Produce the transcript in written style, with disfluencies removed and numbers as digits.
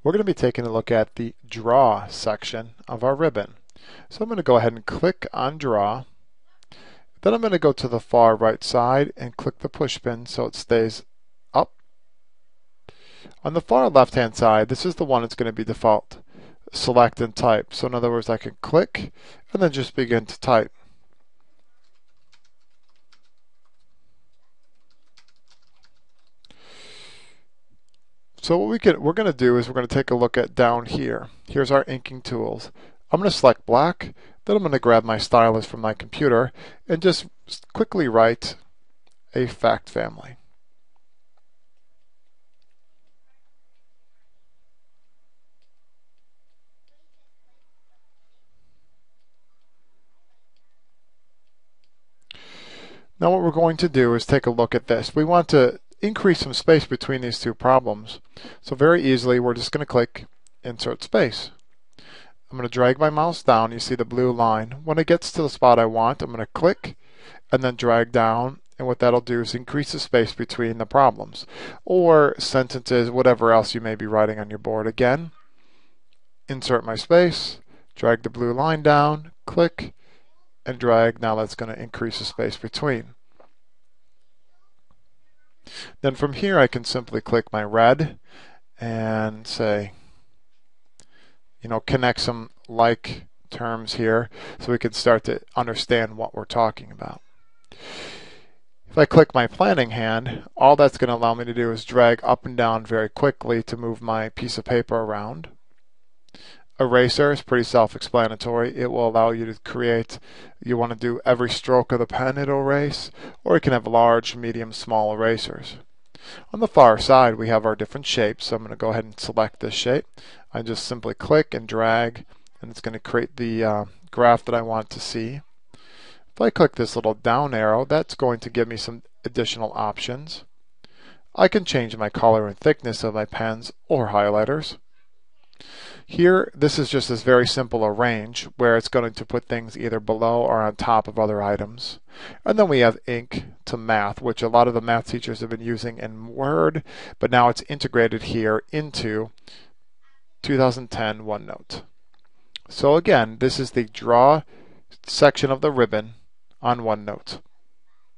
we're going to be taking a look at the Draw section of our ribbon. So I'm going to go ahead and click on Draw. Then I'm going to go to the far right side and click the push pin so it stays up. On the far left hand side, this is the one that's going to be default. Select and type. So in other words, I can click and then just begin to type. So what we're going to do is we're going to take a look at down here. Here's our inking tools. I'm going to select black, then I'm going to grab my stylus from my computer and just quickly write a fact family. Now what we're going to do is take a look at this. We want to increase some space between these two problems. So very easily we're just going to click Insert Space. I'm going to drag my mouse down. You see the blue line. When it gets to the spot I want, I'm going to click and then drag down. And what that'll do is increase the space between the problems or sentences, whatever else you may be writing on your board. Again, insert my space, drag the blue line down, click, and drag. Now that's going to increase the space between. Then from here I can simply click my red and say, connect some like terms here so we can start to understand what we're talking about. If I click my planning hand, all that's going to allow me to do is drag up and down very quickly to move my piece of paper around. Eraser is pretty self-explanatory. It will allow you to create, you want to do every stroke of the pen, it'll erase, or you can have large, medium, small erasers. On the far side we have our different shapes, so I'm going to go ahead and select this shape. I just simply click and drag and it's going to create the graph that I want to see. If I click this little down arrow, that's going to give me some additional options. I can change my color and thickness of my pens or highlighters. Here, this is just this very simple arrange where it's going to put things either below or on top of other items. And then we have ink to math, which a lot of the math teachers have been using in Word, but now it's integrated here into 2010 OneNote. So again, this is the Draw section of the ribbon on OneNote.